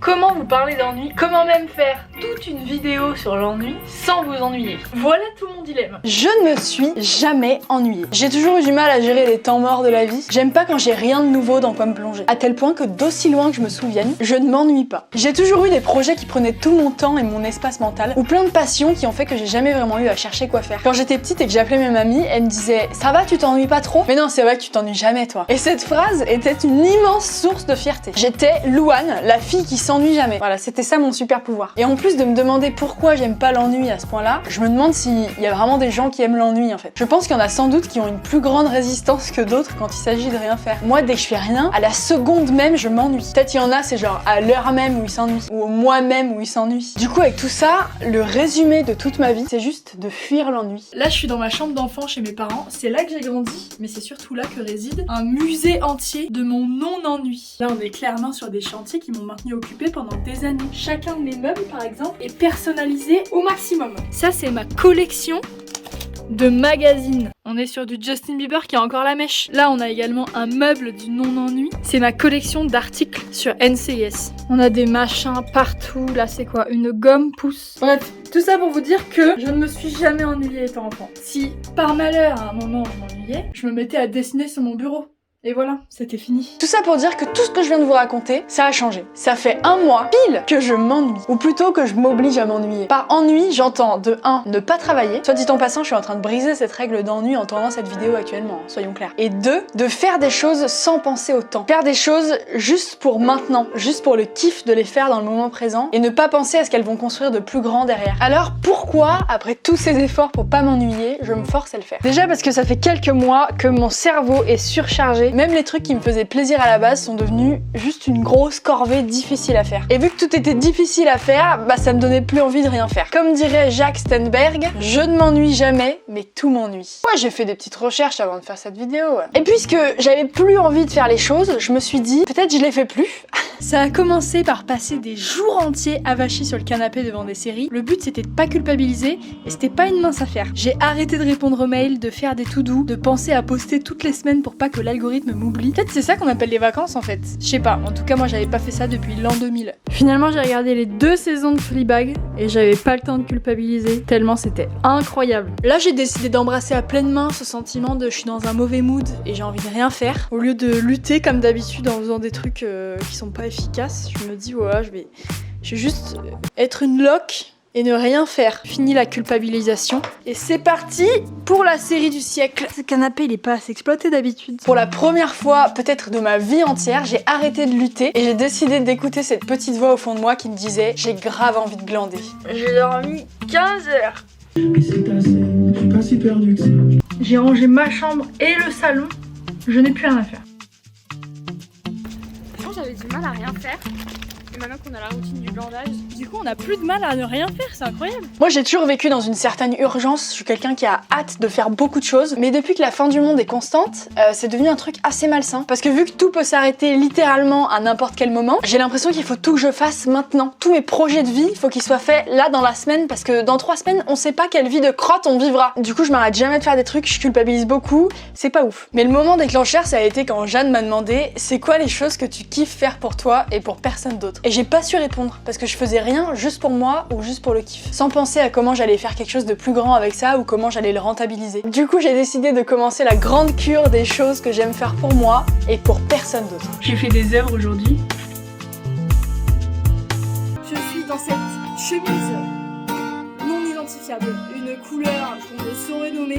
Comment vous parler d'ennui? Comment même faire toute une vidéo sur l'ennui sans vous ennuyer? Voilà tout mon dilemme. Je ne me suis jamais ennuyée. J'ai toujours eu du mal à gérer les temps morts de la vie. J'aime pas quand j'ai rien de nouveau dans quoi me plonger. À tel point que d'aussi loin que je me souvienne, je ne m'ennuie pas. J'ai toujours eu des projets qui prenaient tout mon temps et mon espace mental, ou plein de passions qui ont fait que j'ai jamais vraiment eu à chercher quoi faire. Quand j'étais petite et que j'appelais mes mamies, elles me disaient "Ça va, tu t'ennuies pas trop?" Mais non, c'est vrai que tu t'ennuies jamais toi. Et cette phrase était une immense source de fierté. J'étais Louane, la fille qui s'ennuie jamais. Voilà, c'était ça mon super pouvoir. Et en plus de me demander pourquoi j'aime pas l'ennui à ce point-là, je me demande s'il y a vraiment des gens qui aiment l'ennui en fait. Je pense qu'il y en a sans doute qui ont une plus grande résistance que d'autres quand il s'agit de rien faire. Moi, dès que je fais rien, à la seconde même, je m'ennuie. Peut-être il y en a, c'est genre à l'heure même où ils s'ennuient, ou au mois même où ils s'ennuient. Du coup, avec tout ça, le résumé de toute ma vie, c'est juste de fuir l'ennui. Là, je suis dans ma chambre d'enfant chez mes parents. C'est là que j'ai grandi, mais c'est surtout là que réside un musée entier de mon non-ennui. Là, on est clairement sur des chantiers qui m'ont maintenu occupée pendant des années. Chacun de mes meubles, par exemple, est personnalisé au maximum. Ça, c'est ma collection de magazines. On est sur du Justin Bieber qui a encore la mèche. Là, on a également un meuble du non-ennui. C'est ma collection d'articles sur NCIS. On a des machins partout. Là, c'est quoi? Une gomme pouce. Bref, tout ça pour vous dire que je ne me suis jamais ennuyée étant enfant. Si, par malheur, à un moment, je m'ennuyais, je me mettais à dessiner sur mon bureau. Et voilà, c'était fini. Tout ça pour dire que tout ce que je viens de vous raconter, ça a changé. Ça fait un mois pile que je m'ennuie. Ou plutôt que je m'oblige à m'ennuyer. Par ennui, j'entends de 1, ne pas travailler. Soit dit en passant, je suis en train de briser cette règle d'ennui en tournant cette vidéo actuellement, soyons clairs. Et 2, de faire des choses sans penser au temps. Faire des choses juste pour maintenant, juste pour le kiff de les faire dans le moment présent et ne pas penser à ce qu'elles vont construire de plus grand derrière. Alors pourquoi, après tous ces efforts pour pas m'ennuyer, je me force à le faire? Déjà parce que ça fait quelques mois que mon cerveau est surchargé. Même les trucs qui me faisaient plaisir à la base sont devenus juste une grosse corvée difficile à faire. Et vu que tout était difficile à faire, bah ça me donnait plus envie de rien faire. Comme dirait Jacques Stenberg, je ne m'ennuie jamais, mais tout m'ennuie. Ouais, j'ai fait des petites recherches avant de faire cette vidéo. Et puisque j'avais plus envie de faire les choses, je me suis dit, peut-être je les fais plus. Ça a commencé par passer des jours entiers avachis sur le canapé devant des séries. Le but c'était de pas culpabiliser et c'était pas une mince affaire. J'ai arrêté de répondre aux mails, de faire des to-do, de penser à poster toutes les semaines pour pas que l'algorithme m'oublie. Peut-être c'est ça qu'on appelle les vacances en fait. Je sais pas, en tout cas moi j'avais pas fait ça depuis l'an 2000. Finalement j'ai regardé les 2 saisons de Fleabag et j'avais pas le temps de culpabiliser tellement c'était incroyable. Là j'ai décidé d'embrasser à pleine main ce sentiment de je suis dans un mauvais mood et j'ai envie de rien faire. Au lieu de lutter comme d'habitude en faisant des trucs qui sont pas efficaces, je me dis voilà je vais juste être une loque et ne rien faire. Fini la culpabilisation. Et c'est parti pour la série du siècle. Ce canapé, il est pas assez exploité d'habitude. Pour la première fois, peut-être de ma vie entière, j'ai arrêté de lutter et j'ai décidé d'écouter cette petite voix au fond de moi qui me disait « J'ai grave envie de glander ». J'ai dormi 15 heures. Mais c'est assez, je suis pas si perdu que ça. J'ai rangé ma chambre et le salon. Je n'ai plus rien à faire. Avant, j'avais du mal à rien faire. Et maintenant qu'on a la routine du glandage, Du coup, on a plus de mal à ne rien faire, c'est incroyable. Moi j'ai toujours vécu dans une certaine urgence, je suis quelqu'un qui a hâte de faire beaucoup de choses, mais depuis que la fin du monde est constante, c'est devenu un truc assez malsain. Parce que vu que tout peut s'arrêter littéralement à n'importe quel moment, j'ai l'impression qu'il faut tout que je fasse maintenant. Tous mes projets de vie, il faut qu'ils soient faits là dans la semaine, parce que dans 3 semaines, on sait pas quelle vie de crotte on vivra. Du coup je m'arrête jamais de faire des trucs, je culpabilise beaucoup, c'est pas ouf. Mais le moment déclencheur, ça a été quand Jeanne m'a demandé « C'est quoi les choses que tu kiffes faire pour toi et pour personne d'autre ?» Et j'ai pas su répondre, parce que je faisais rien juste pour moi ou juste pour le kiff, sans penser à comment j'allais faire quelque chose de plus grand avec ça ou comment j'allais le rentabiliser. Du coup j'ai décidé de commencer la grande cure des choses que j'aime faire pour moi et pour personne d'autre. J'ai fait des œuvres aujourd'hui. Je suis dans cette chemise non identifiable, une couleur qu'on ne saurait nommer.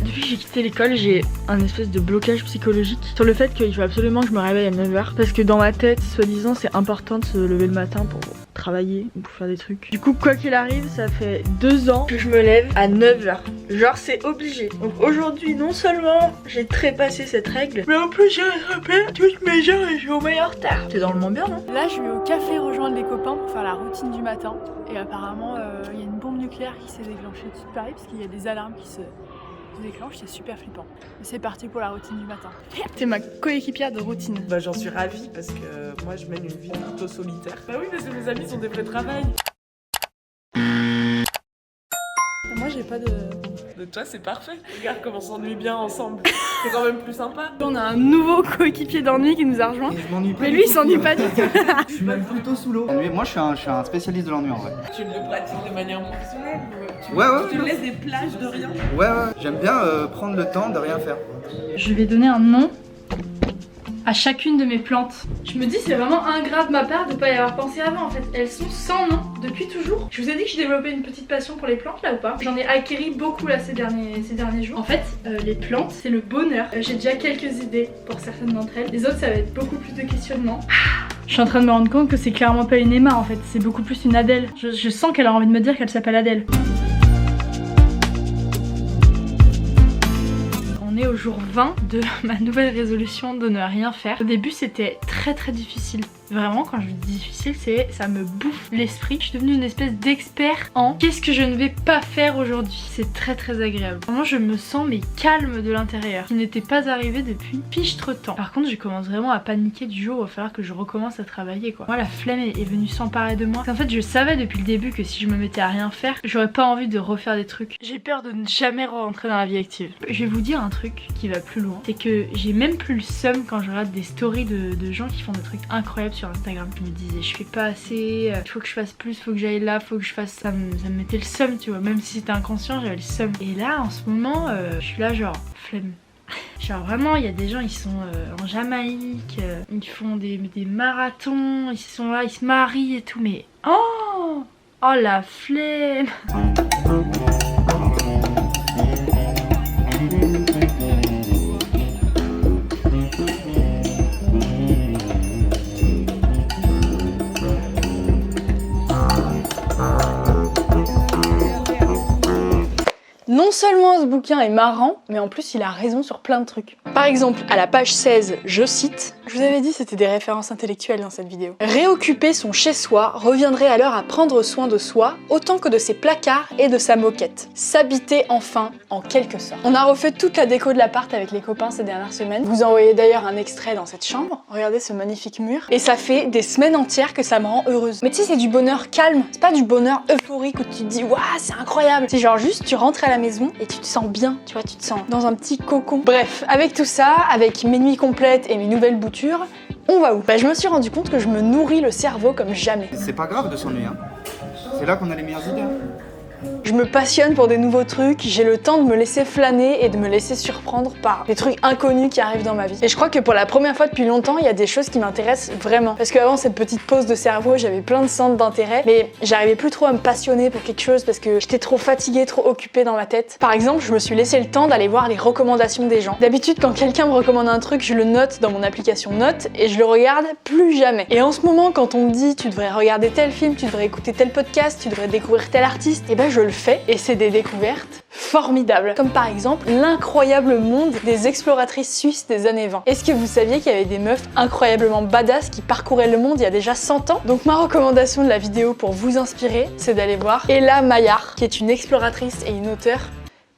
Depuis que j'ai quitté l'école, j'ai un espèce de blocage psychologique sur le fait qu'il faut absolument que je me réveille à 9h parce que dans ma tête, soi-disant, c'est important de se lever le matin pour travailler ou pour faire des trucs. Du coup, quoi qu'il arrive, ça fait 2 ans que je me lève à 9h. Genre, c'est obligé. Donc aujourd'hui, non seulement j'ai trépassé cette règle, mais en plus j'ai rattrapé toutes mes heures et je suis au meilleur retard. T'es dans le moins bien, non? Là, je vais au café rejoindre les copains pour faire la routine du matin. Et apparemment, il y a une bombe nucléaire qui s'est déclenchée dessus de Paris parce qu'il y a des alarmes qui se déclenchent, c'est super flippant. C'est parti pour la routine du matin. T'es ma coéquipière de routine. Bah j'en suis ravie parce que moi je mène une vie plutôt solitaire. Bah oui, parce que mes amis sont des vrais travail. Moi j'ai pas de De toi, c'est parfait. Regarde comment on s'ennuie bien ensemble. C'est quand même plus sympa. On a un nouveau coéquipier d'ennui qui nous a rejoint. Et je m'ennuie pas. Mais lui, il s'ennuie pas du tout. Je suis même plutôt sous l'eau. Moi, je suis un spécialiste de l'ennui en vrai. Tu le pratiques de manière professionnelle ou Ouais. tu te laisses des plages de rien. Ouais. J'aime bien prendre le temps de rien faire. Je vais donner un nom à chacune de mes plantes. Je me dis c'est vraiment ingrat de ma part de pas y avoir pensé avant en fait. Elles sont sans nom depuis toujours. Je vous ai dit que je développais une petite passion pour les plantes là ou pas? J'en ai acquéri beaucoup là ces derniers jours. En fait les plantes c'est le bonheur. J'ai déjà quelques idées pour certaines d'entre elles. Les autres ça va être beaucoup plus de questionnements. Je suis en train de me rendre compte que c'est clairement pas une Emma en fait. C'est beaucoup plus une Adèle. Je sens qu'elle a envie de me dire qu'elle s'appelle Adèle. Au jour 20 de ma nouvelle résolution de ne rien faire. Au début c'était très difficile. Vraiment quand je dis difficile c'est ça me bouffe l'esprit. Je suis devenue une espèce d'expert en qu'est-ce que je ne vais pas faire aujourd'hui. C'est très agréable. Vraiment je me sens mais calme de l'intérieur. Ce qui n'était pas arrivé depuis pichtre temps. Par contre je commence vraiment à paniquer du jour où il va falloir que je recommence à travailler quoi. Moi la flemme est venue s'emparer de moi. En fait je savais depuis le début que si je me mettais à rien faire j'aurais pas envie de refaire des trucs. J'ai peur de ne jamais rentrer dans la vie active. Je vais vous dire un truc qui va plus loin. C'est que j'ai même plus le seum quand je regarde des stories de gens qui font des trucs incroyables sur Instagram. Je me disais je fais pas assez, il faut que je fasse plus, faut que j'aille là, faut que je fasse ça. Ça me mettait le seum tu vois, même si c'était inconscient j'avais le seum. Et là en ce moment je suis là genre flemme. Genre vraiment il y a des gens ils sont en Jamaïque, ils font des marathons, ils sont là, ils se marient et tout mais oh la flemme. Non seulement ce bouquin est marrant, mais en plus il a raison sur plein de trucs. Par exemple, à la page 16, je cite, je vous avais dit c'était des références intellectuelles dans cette vidéo. Réoccuper son chez-soi reviendrait alors à prendre soin de soi autant que de ses placards et de sa moquette. S'habiter enfin, en quelque sorte. On a refait toute la déco de l'appart avec les copains ces dernières semaines. Vous en voyez d'ailleurs un extrait dans cette chambre. Regardez ce magnifique mur. Et ça fait des semaines entières que ça me rend heureuse. Mais tu sais, c'est du bonheur calme. C'est pas du bonheur euphorique où tu te dis waouh, c'est incroyable. C'est genre juste tu rentres à la maison et tu te sens bien, tu vois, tu te sens dans un petit cocon. Bref, avec tout ça, avec mes nuits complètes et mes nouvelles boutures, on va où? Je me suis rendu compte que je me nourris le cerveau comme jamais. C'est pas grave de s'ennuyer, hein. C'est là qu'on a les meilleures idées. Je me passionne pour des nouveaux trucs, j'ai le temps de me laisser flâner et de me laisser surprendre par des trucs inconnus qui arrivent dans ma vie. Et je crois que pour la première fois depuis longtemps, il y a des choses qui m'intéressent vraiment. Parce qu'avant cette petite pause de cerveau, j'avais plein de centres d'intérêt, mais j'arrivais plus trop à me passionner pour quelque chose parce que j'étais trop fatiguée, trop occupée dans ma tête. Par exemple, je me suis laissé le temps d'aller voir les recommandations des gens. D'habitude, quand quelqu'un me recommande un truc, je le note dans mon application Notes et je le regarde plus jamais. Et en ce moment, quand on me dit tu devrais regarder tel film, tu devrais écouter tel podcast, tu devrais découvrir tel artiste, et je le fais et c'est des découvertes formidables. Comme par exemple l'incroyable monde des exploratrices suisses des années 20. Est-ce que vous saviez qu'il y avait des meufs incroyablement badass qui parcouraient le monde il y a déjà 100 ans? Donc ma recommandation de la vidéo pour vous inspirer, c'est d'aller voir Ella Maillard, qui est une exploratrice et une auteure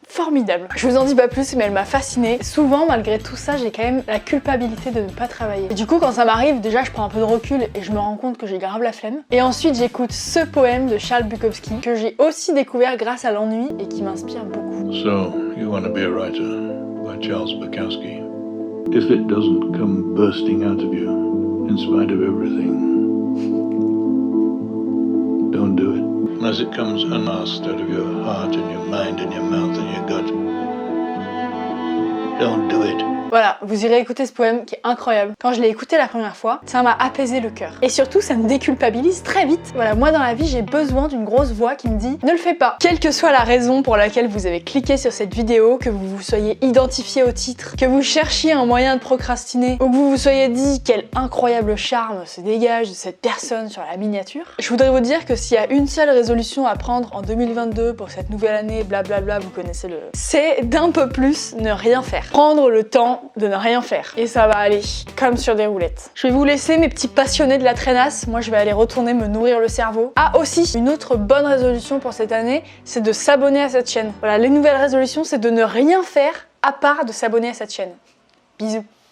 formidable. Je vous en dis pas plus, mais elle m'a fascinée. Souvent, malgré tout ça, j'ai quand même la culpabilité de ne pas travailler. Et du coup, quand ça m'arrive, déjà, je prends un peu de recul et je me rends compte que j'ai grave la flemme. Et ensuite, j'écoute ce poème de Charles Bukowski, que j'ai aussi découvert grâce à l'ennui et qui m'inspire beaucoup. So, you want to be a writer by Charles Bukowski. If it doesn't come bursting out of you, in spite of everything, don't do it. As it comes unasked out of your heart and your mind and your mouth and your gut, don't do it. Voilà, vous irez écouter ce poème qui est incroyable. Quand je l'ai écouté la première fois, ça m'a apaisé le cœur. Et surtout, ça me déculpabilise très vite. Voilà, moi dans la vie, j'ai besoin d'une grosse voix qui me dit « Ne le fais pas ». Quelle que soit la raison pour laquelle vous avez cliqué sur cette vidéo, que vous vous soyez identifié au titre, que vous cherchiez un moyen de procrastiner, ou que vous vous soyez dit quel incroyable charme se dégage de cette personne sur la miniature, je voudrais vous dire que s'il y a une seule résolution à prendre en 2022 pour cette nouvelle année, blablabla, vous connaissez le... c'est d'un peu plus ne rien faire. Prendre le temps de ne rien faire. Et ça va aller comme sur des roulettes. Je vais vous laisser mes petits passionnés de la traînasse. Moi, je vais aller retourner me nourrir le cerveau. Ah, aussi, une autre bonne résolution pour cette année, c'est de s'abonner à cette chaîne. Voilà, les nouvelles résolutions, c'est de ne rien faire à part de s'abonner à cette chaîne. Bisous.